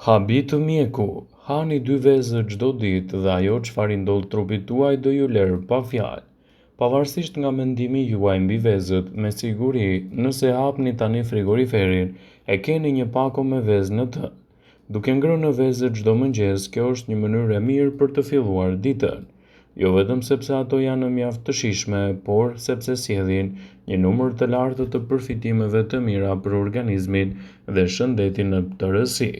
Habi të mjeku, hani 2 vezë çdo ditë dhe ajo çfarë i ndodh trupit tuaj do ju lërë pa fjalë. Pavarësisht nga mendimi juaj mbi vezët, me siguri, nëse hapni tani frigoriferin, e keni një pako me vezë në të. Duke ngrënë vezë çdo mëngjes, kjo është një mënyrë e mirë për të filluar ditën. Jo vetëm sepse ato janë mjaft të shijshme, por sepse sjellin një numër të lartë të përfitimeve të mira për organizmin dhe shëndetin në tërësi.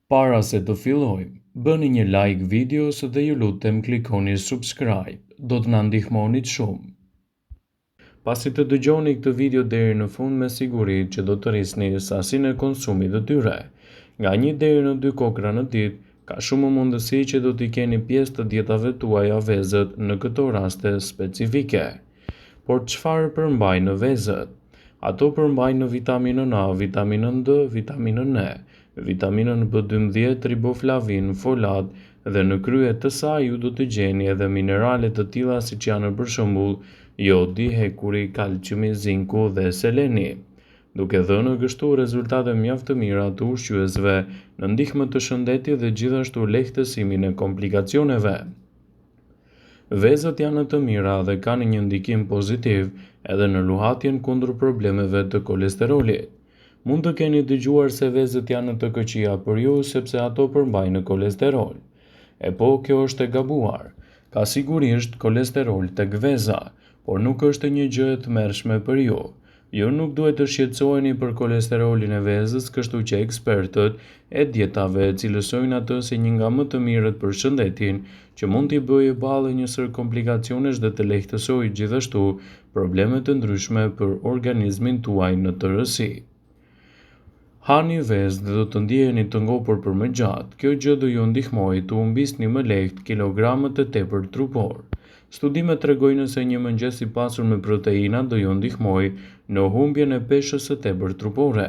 Para se të fillojmë, bëni një like videos dhe ju lutem klikoni subscribe, do të na ndihmonit shumë. Pasi të dëgjoni këtë video deri në fund, me siguri që do të rrisni sasinë e konsumit të tyre. Nga 1 deri në 2 kokra në ditë, ka shumë mundësi që do t'i keni pjesë të dietave tuaja vezët në këto raste specifike. Por çfarë përmbajnë vezët? Ato përmbajnë vitaminën A, vitaminën D, vitaminën E, vitaminën B12, riboflavin, folat dhe në krye të saj ju do të gjeni edhe minerale të tilla siç janë për shembull jodi, hekuri, kalciumi, zinku dhe seleni, duke dhënë kështu rezultate mjaft të mira të ushqyesve në ndihmë të shëndetit dhe gjithashtu lehtësimin e komplikacioneve. Vezët janë të mira dhe kanë një ndikim pozitiv edhe në luhatjen kundër problemeve të kolesterolit. Mund të keni dëgjuar se vezët janë të këqija për ju sepse ato përmbajnë kolesterol. E po, kjo është e gabuar. Ka sigurisht kolesterol tek veza, por nuk është një gjë e tmerrshme për ju. Ju nuk duhet të shqetësoheni për kolesterolin e vezës, kështu që ekspertët e dietave cilësojnë atë si një nga më të mirët për shëndetin, që mund t'i bëjë balë njësër komplikacionesh dhe të lehtësojë gjithashtu probleme të ndryshme për organizmin tuaj në tërësi. Hani vezë dhe do të ndjeheni të ngopur për më gjatë. Kjo gjë do ju ndihmojë të humbisni më lehtë kilogramët e tepërt trupor. Studimet tregojnë se një mëngjes i pasur me proteina do ju ndihmojë në humbjen e peshës së tepërt trupore.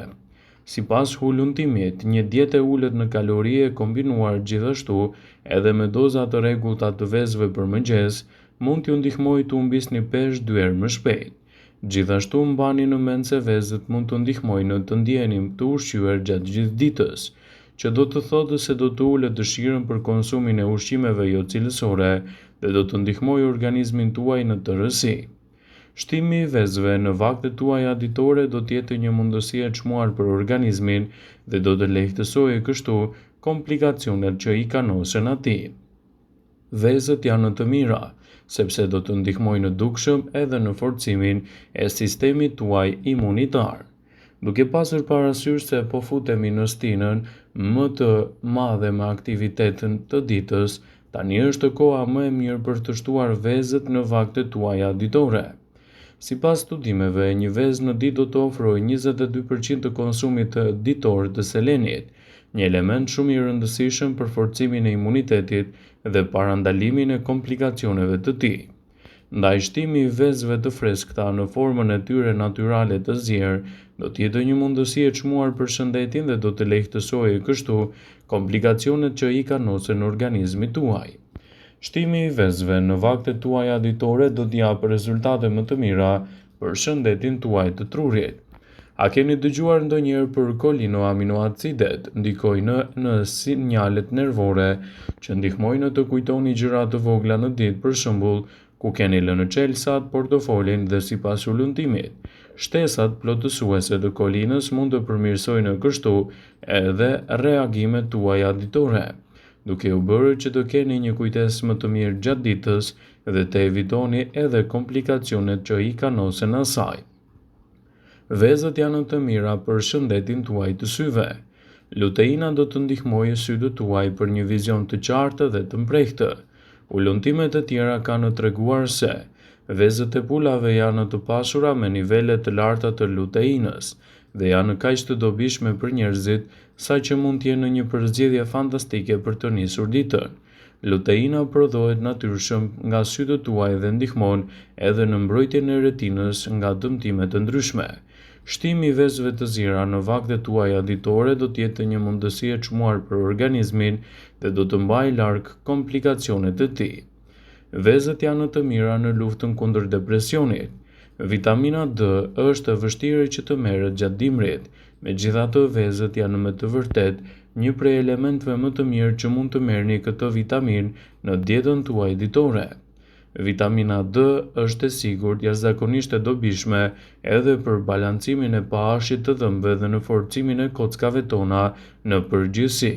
Sipas hulumtimit, një dietë e ulët në kalori e kombinuar gjithashtu edhe me doza të rregullta të vezëve për mëngjes, mund t'ju ndihmojë të humbisni peshë 2 herë më shpejt. Gjithashtu mbani në mend se vezët mund të ndihmojnë të ndjeheni të ushqyer gjatë gjithë ditës, që do të thotë se do të ulët dëshirën për konsumin e ushqimeve jo cilësore dhe do të ndihmojë organizmin tuaj në tërësi. Shtimi i vezëve në vaktet tuaja ditore do të jetë një mundësi e çmuar për organizmin dhe do të lehtësojë kështu komplikacionet që i kanosen atij. Vezët janë të mira, sepse do të ndihmojnë dukshëm edhe në forcimin e sistemit tuaj imunitar. Duke pasur parasysh se po futemi në stinën më të madhe me aktivitetin të ditës, tani është koha më e mirë për të shtuar vezët në vaktet tuaja ditore. Sipas studimeve, një vezë në ditë do të ofrojë 22% të konsumit ditor të selenit, një element shumë i rëndësishëm për forcimin e imunitetit dhe parandalimin e komplikacioneve të tij. Ndaj shtimi i vezëve të freskëta në formën e tyre natyrale të zjerë do të jetë një mundësi e çmuar për shëndetin dhe do të lehtësojë kështu komplikacionet që i kanosen organizmit tuaj. Shtimi i vezëve në vaktet tuaja ditore do të japë rezultate më të mira për shëndetin tuaj të trurit. A keni dëgjuar ndonjëherë për kolinoaminoacidet? Ndikojnë në sinjalet nervore që ndihmojnë të kujtoni gjëra të vogla në ditë, për shembull, ku keni lënë çelësat, portofolin dhe sipas hulumtimit, shtesat plotësuese të kolinës mund të përmirësojnë kështu edhe reagimet tuaja ditore, duke u bërë që të keni një kujtesë më të mirë gjatë ditës dhe të evitoni edhe komplikacionet që i kanosen asaj. Vezët janë të mira për shëndetin tuaj të syve. Luteina do të ndihmojë sytë tuaj për një vizion të qartë dhe të mprehtë. Hulumtimet e tjera kanë treguar se vezët e pulave janë të pasura me nivele të larta të luteinës dhe janë kaq të dobishme për njerëzit saqë mund të jenë një përzgjedhje fantastike për të nisur ditën. Luteina prodhohet natyrshëm nga sytë tuaj dhe ndihmon edhe në mbrojtjen e retinës nga dëmtime të ndryshme. Shtimi i vezëve të zira në vaktet tuaja ditore do të jetë një mundësi e çmuar për organizmin dhe do të mbajë larg komplikacionet të tij. Vezët janë të mira në luftën kundër depresionit. Vitamina D është e vështirë që të merret gjatë dimrit, megjithatë vezët janë me të vërtetë një prej elementëve më të mirë që mund të merrni këtë vitaminë në dietën tuaj ditore. Vitamina D është e sigurt jashtëzakonisht e dobishme edhe për balancimin e pH-it të dhëmbëve dhe në forcimin e kockave tona në përgjithësi.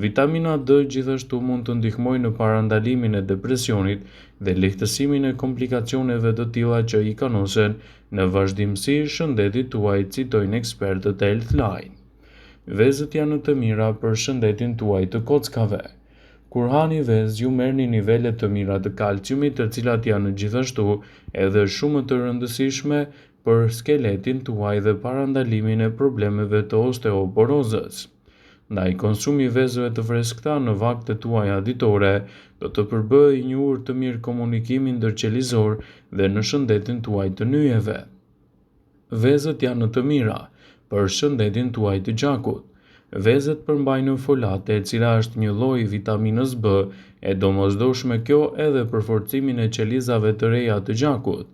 Vitamina D gjithashtu mund të ndihmojë në parandalimin e depresionit dhe lehtësimin e komplikacioneve të tilla që i kanosen në vazhdimsi shëndetit tuaj, citojnë ekspertët e Healthline. Vezët janë të mira për shëndetin tuaj të kockave. Kur hani vezë, ju merrni nivele të mira të kalciumit, të cilat janë gjithashtu edhe shumë të rëndësishme për skeletin tuaj dhe parandalimin e problemeve të osteoporozës. Ndaj konsumi vezëve të freskëta në vaktet tuaja ditore do të përbëjë një urë të mirë komunikimi ndërqelizor dhe në shëndetin tuaj të nyjeve. Vezët janë të mira për shëndetin tuaj të gjakut. Vezët përmbajnë folate, e cila është një lloj vitaminës B, e domosdoshme kjo edhe për forcimin e qelizave të reja të gjakut.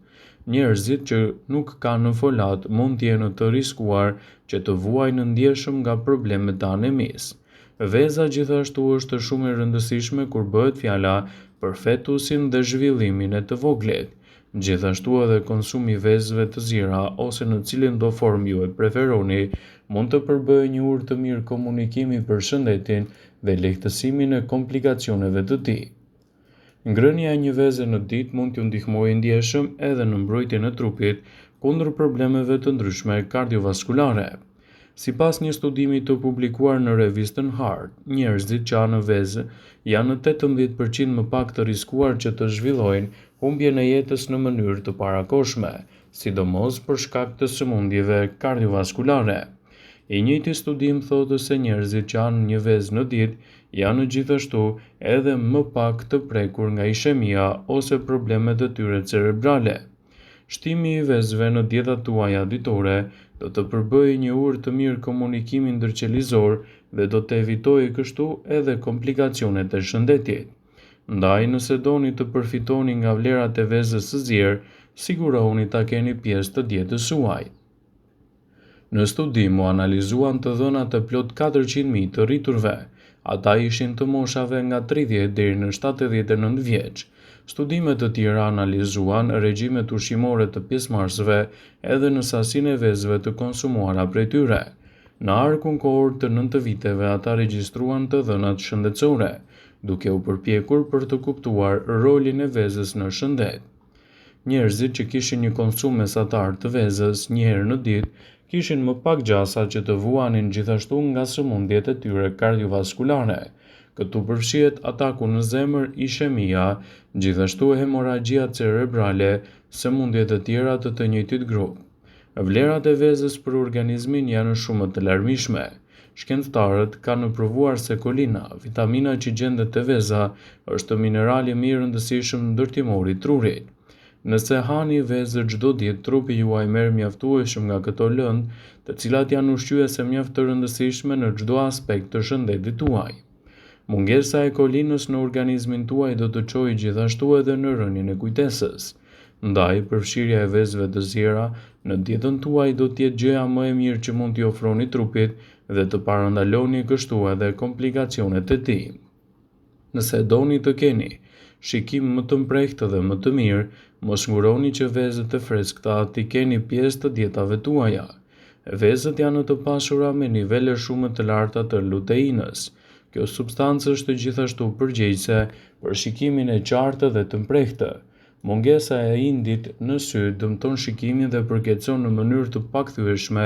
Njerëzit që nuk kanë folat mund të jenë të riskuar që të vuajnë ndjeshëm nga problemet të anemisë. Veza gjithashtu është shumë e rëndësishme kur bëhet fjala për fetusin dhe zhvillimin e të voglit. Gjithashtu edhe konsumi vezëve të zira ose në cilin do formë ju e preferoni mund të përbëjë një urë të mirë komunikimi për shëndetin dhe lehtësimin e komplikacioneve të tij. Ngrënia e një veze në ditë mund t'ju ndihmojë ndjeshëm edhe në mbrojtjen e trupit kundër problemeve të ndryshme kardiovaskulare. Sipas një studimi të publikuar në revistën Heart, njerëzit që hanë vezë janë 18% më pak të riskuar që të zhvillojnë humbjen e jetës në mënyrë të parakoshme, sidomos për shkak të sëmundjeve kardiovaskulare. I njëjti studim thotë se njerëzit që hanë një vezë në ditë janë gjithashtu edhe më pak të prekur nga ishemia ose problemet e tyre cerebrale. Shtimi i vezëve në dietat tuaja ditore do të përbëjë një urë të mirë komunikimi ndërqelizor dhe do të evitojë kështu edhe komplikacionet e shëndetit. Ndaj, nëse doni të përfitoni nga vlerat e vezës së zier, sigurohuni ta keni pjesë të dietës suaj. Në studim u analizuan të dhënat e plot 400.000 të rriturve. Ata ishin të moshave nga 30 deri në 79 vjeç. Studimet të tjera analizuan regjimet ushqimore të pjesëmarrësve edhe në sasinë e vezëve të konsumuara prej tyre. Në arkun kohor të 9 viteve ata regjistruan të dhënat shëndetësore, duke u përpjekur për të kuptuar rolin e vezës në shëndet. Njerëzit që kishin një konsum mesatar të vezës një herë në ditë kishin më pak gjasa që të vuanin gjithashtu nga sëmundjet e tyre kardiovaskulare. Këtu përfshihet ataku në zemër, ishemia, gjithashtu hemoragjia cerebrale, sëmundjet e tjera të njëjtit grup. Vlerat e vezës për organizmin janë shumë të larmishme. Shkencëtarët kanë provuar se kolina, vitamina që gjendet te veza, është minerali më i rëndësishëm ndërtimor i trurit. Nëse hani vezë çdo ditë, trupi juaj merr mjaftueshëm nga këto lëndë, të cilat janë ushqyese mjaft të rëndësishme në çdo aspekt të shëndetit tuaj. Mungesa e kolinës në organizmin tuaj do të çojë gjithashtu edhe në rënien e kujtesës. Ndaj, përfshirja e vezëve të ziera në dietën tuaj do të jetë gjëja më e mirë që mund t'i ofroni trupit dhe të parandaloni kështu edhe komplikacionet e tij. Nëse doni të keni shikim më të mprehtë dhe më të mirë, mos nguroni që vezët e freskëta t'i keni pjesë të dietave tuaja. Vezët janë të pasura me nivele shumë të larta të luteinës. Kjo substancë është gjithashtu përgjegjëse për shikimin e qartë dhe të mprehtë. Mungesa e indit në sy dëmton shikimin dhe përkeqëson në mënyrë të pakthyeshme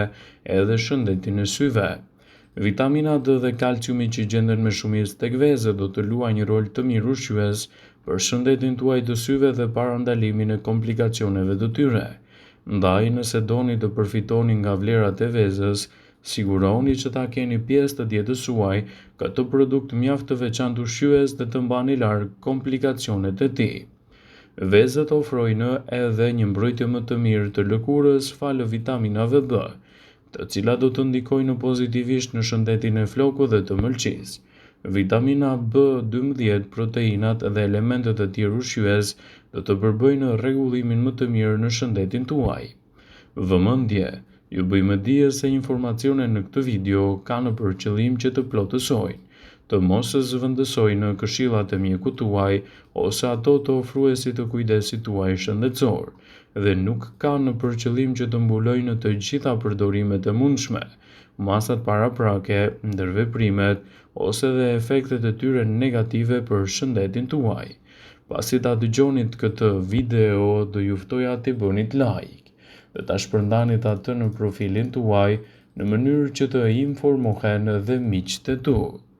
edhe shëndetin e syve. Vitamina D dhe kalciumi që gjenden me shumicë tek vezët do të luajnë një rol të mirë ushqyes për shëndetin tuaj të syve dhe parandalimin e komplikacioneve të tyre. Ndaj, nëse doni të përfitoni nga vlerat e vezës, sigurohuni që ta keni pjesë të dietës suaj këtë produkt mjaft të veçantë ushqyes dhe të mbani larg komplikacionet e tij. Vezët ofrojnë edhe një mbrojtje më të mirë të lëkurës falë vitaminave B, të cilat do të ndikojnë pozitivisht në shëndetin e flokut dhe të mëlçisë. Vitamina B12, proteinat dhe elementet e tjerë ushqyes do të përbëjnë rregullimin më të mirë në shëndetin tuaj. Vëmendje, Ju bëjmë dije se informacionet në këtë video kanë për qëllim që të plotësojnë, të mos zëvendësojnë këshillat e mjekut tuaj ose ato të ofruesit të kujdesit tuaj shëndetësor, dhe nuk kanë për qëllim që të mbulojnë të gjitha përdorimet e mundshme, masat paraprake, ndërveprimet ose dhe efektet e tyre negative për shëndetin tuaj. Pasi ta dëgjonit këtë video, do ju ftoja t'i bënit like dhe ta shpërndanit atë në profilin tuaj në mënyrë që të informohen dhe miqtë e tu.